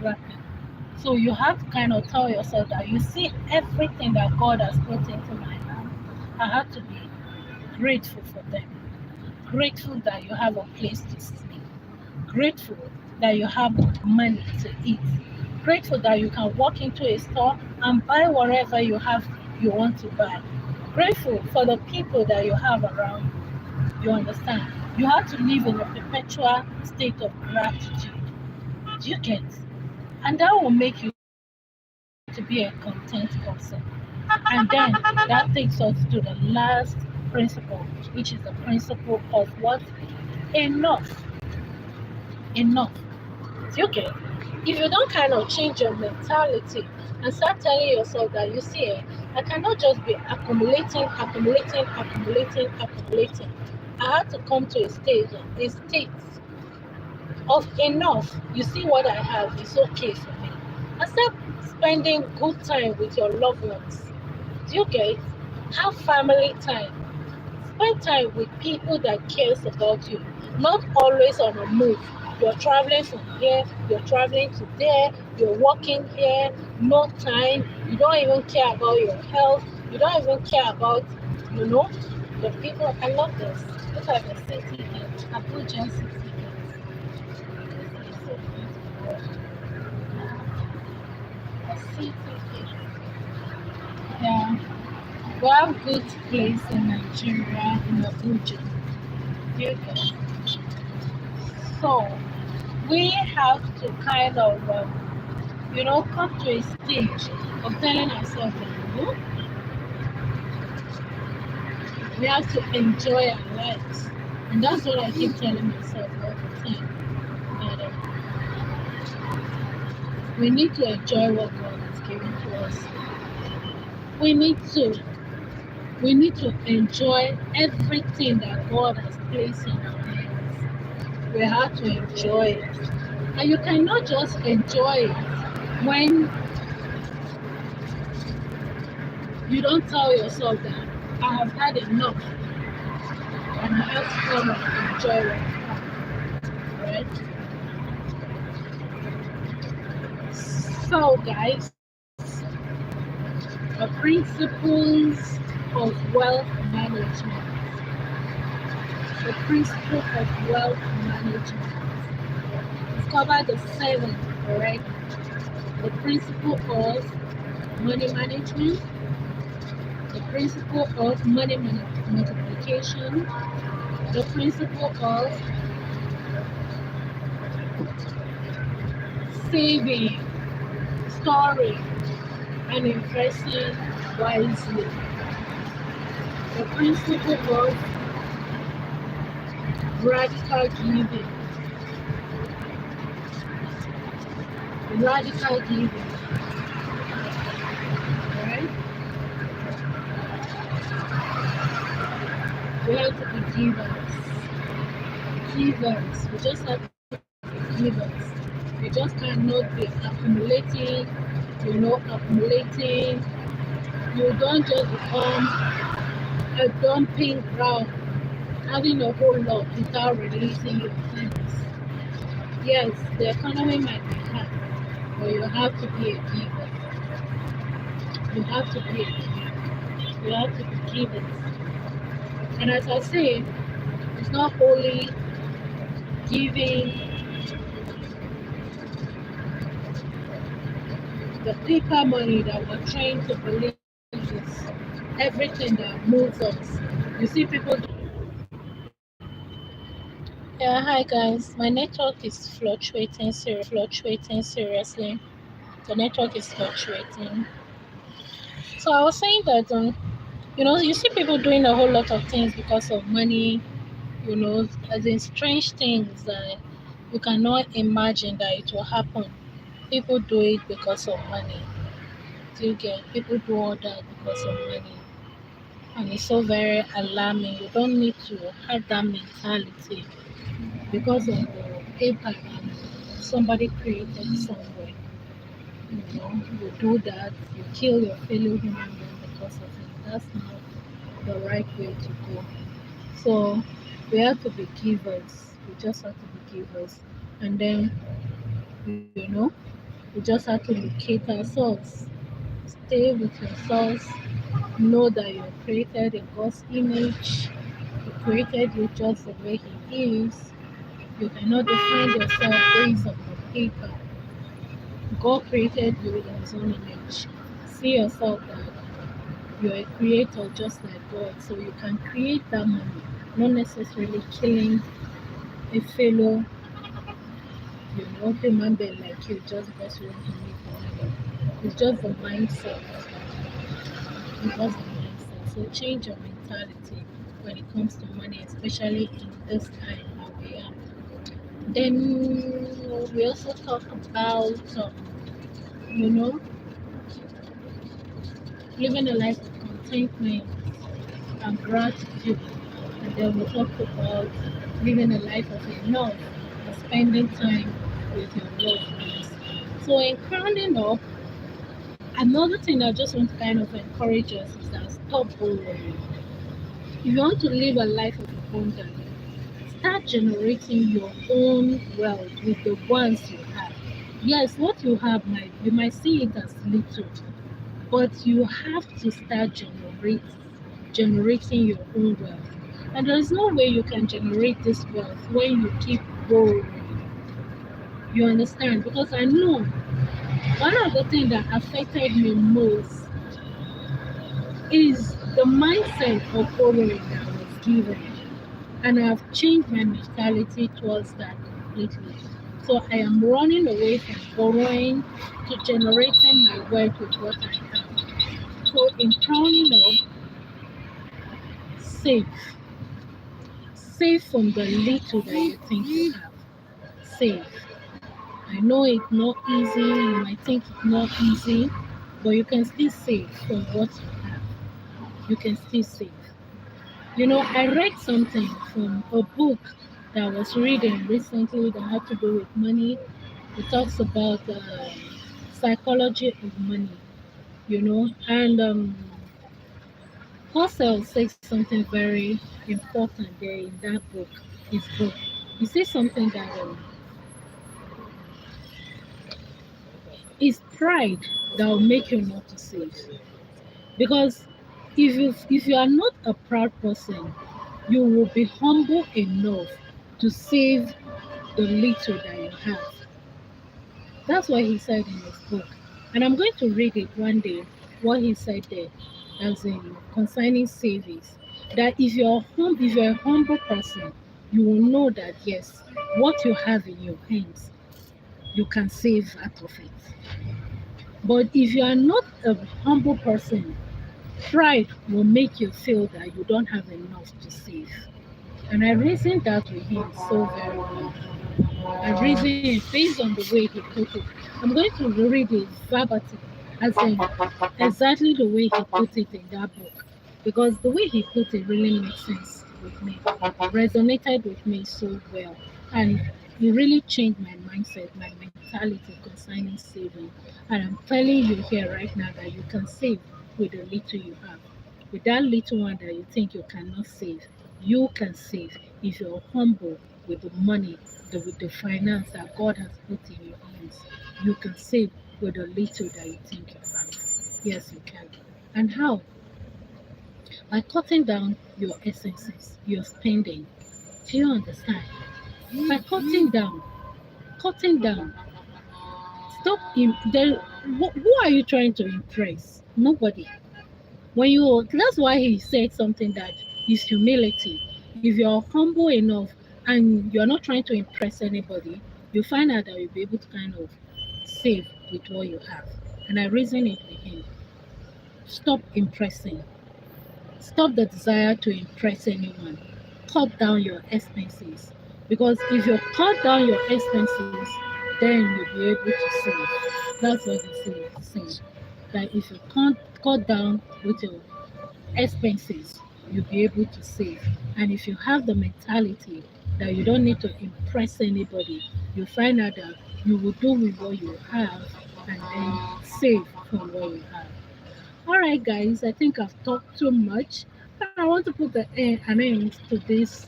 grabbing. So you have to kind of tell yourself that you see everything that God has put into my hand. I have to be grateful for them. Grateful that you have a place to sleep. Grateful that you have money to eat. Grateful that you can walk into a store and buy whatever you want to buy. Grateful for the people that you have around you. You understand? You have to live in a perpetual state of gratitude. Do you get? And that will make you to be a content person. And then that takes us to the last principle, which is the principle of what? Enough. Enough. Do you get? If you don't kind of change your mentality and start telling yourself that you see, I cannot just be accumulating. I have to come to a state of enough. You see what I have is okay for me. And start spending good time with your loved ones. Do you get? Have family time. Spend time with people that cares about you. Not always on a move. You're traveling from here, you're traveling to there, you're working here, no time. You don't even care about your health. You don't even care about, the people. I love this. Look at the city here. Abuja city here. Yeah. We have good place in Nigeria, in Abuja. Okay. So we have to kind of, come to a stage of telling ourselves that, we have to enjoy our lives. And that's what I keep telling myself all the time. That we need to enjoy what God has given to us. We need to enjoy everything that God has placed in our hands. We have to enjoy it. And you cannot just enjoy it when you don't tell yourself that I have had enough and I have to come and enjoy what I have. Right? So guys, the principles of wealth management. The principle of wealth management. We've covered the 7, alright? The principle of money management, the principle of money multiplication, the principle of saving, storing, and investing wisely. The principle of radical giving. Radical giving. Alright? We have to be givers. Givers. We just have to be givers. We just cannot be accumulating. You don't just become a dumping ground, having a whole lot without releasing your things. Yes, the economy might be hard, but you have to be a giver. You have to be a giver. You have to be givers. And as I say, it's not only giving the paper money that we're trained to believe is everything that moves us. You see people. Yeah, hi guys. My network is fluctuating seriously. The network is fluctuating. So I was saying that you see people doing a whole lot of things because of money, as in strange things that you cannot imagine that it will happen. People do it because of money. Do you get? People do all that because of money. And it's so very alarming. You don't need to have that mentality because of the paper that somebody created somewhere. You do that, you kill your fellow human being because of it. That's not the right way to go. So we have to be givers. We just have to be givers. And then, we just have to locate ourselves. Stay with yourselves. Know that you're created in God's image. He created you just the way He is. You cannot define yourself based on the paper. God created you in His own image. See yourself that you're a creator just like God, so you can create that money, not necessarily killing a fellow, human being like you just because you want to make money. It's just the mindset. It's just the mindset. So change your mentality when it comes to money, especially in this time that we are. Then we also talk about, you know, living a life of contentment and gratitude. And then we talk about living a life of enough and spending time with your loved ones. So, in crowning up, another thing I just want to kind of encourage us is that stop borrowing. If you want to live a life of abundance, start generating your own wealth with the ones you have. Yes, what you have you might see it as little, but you have to start generating your own wealth. And there's no way you can generate this wealth when you keep borrowing. You understand? Because I know one of the things that affected me most is the mindset of borrowing that I was given. And I've changed my mentality towards that completely. So I am running away from borrowing to generating my wealth with what I have. So in crowning up, save. Save from the little that you think you have. Save. I know it's not easy, you might think it's not easy, but you can still save from what you have. You can still save. I read something from a book that I was reading recently that had to do with money. It talks about the psychology of money, and Husserl says something very important there in that book, his book. He says something that it's pride that will make you not to save. Because if you are not a proud person, you will be humble enough to save the little that you have. That's what he said in his book. And I'm going to read it one day, what he said there, as in concerning savings. That if you're a humble person, you will know that yes, what you have in your hands, you can save out of it. But if you are not a humble person, pride will make you feel that you don't have enough to save. And I reasoned that with him so very well. I reasoned it based on the way he put it. I'm going to read it verbatim, as in exactly the way he put it in that book. Because the way he put it really makes sense with me, resonated with me so well. And it really changed my mindset, my mentality concerning saving. And I'm telling you here right now that you can save with the little you have. With that little one that you think you cannot save, you can save if you're humble with the money, with the finance that God has put in your hands. You can save with the little that you think you have. Yes, you can. And how? By cutting down your essences, your spending. Do you understand? By cutting down. Stop. Who are you trying to impress? Nobody. That's why he said something that is humility. If you're humble enough and you're not trying to impress anybody, you find out that you'll be able to kind of save with what you have. And I reason it with him. Stop impressing. Stop the desire to impress anyone. Cut down your expenses. Because if you cut down your expenses, then you'll be able to save. That's what they say. That if you can't cut down with your expenses, you'll be able to save. And if you have the mentality that you don't need to impress anybody, you find out that you will do with what you have and then save from what you have. All right, guys, I think I've talked too much. I want to put an end to this,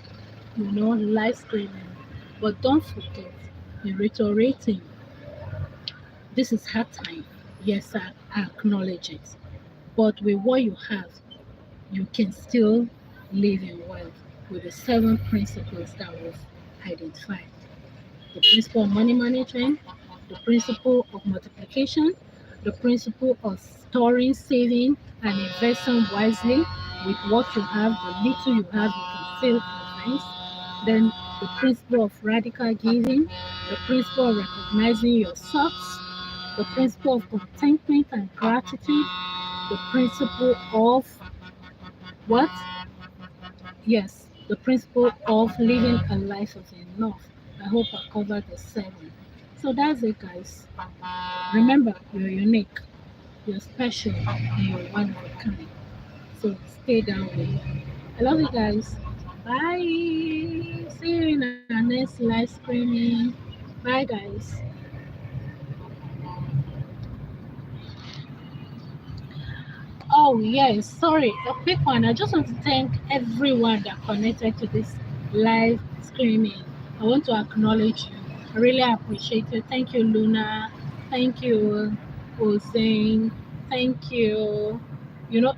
live streaming. But don't forget, in reiterating, this is hard time. Yes, I acknowledge it. But with what you have, you can still live in wealth with the seven principles that we've identified: the principle of money management, the principle of multiplication, the principle of storing, saving, and investing wisely with what you have, the little you have, you can save for friends. Then the principle of radical giving, the principle of recognizing your source, the principle of contentment and gratitude, the principle of what? Yes, the principle of living a life of enough. I hope I covered the seven. So that's it, guys. Remember, you're unique, you're special, and you're one of a kind. So stay that way. I love you guys. Bye. See you in our next live streaming. Bye, guys. Oh, yes, sorry, a quick one. I just want to thank everyone that connected to this live streaming. I want to acknowledge you. I really appreciate you. Thank you, Luna. Thank you, Hussein. Thank you.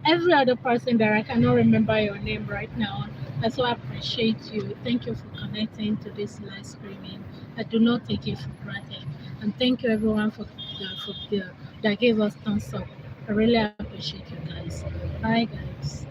Every other person that I cannot remember your name right now. I so appreciate you. Thank you for connecting to this live streaming. I do not take it for granted. And thank you, everyone, that gave us thumbs up. I really appreciate you guys. Bye, guys.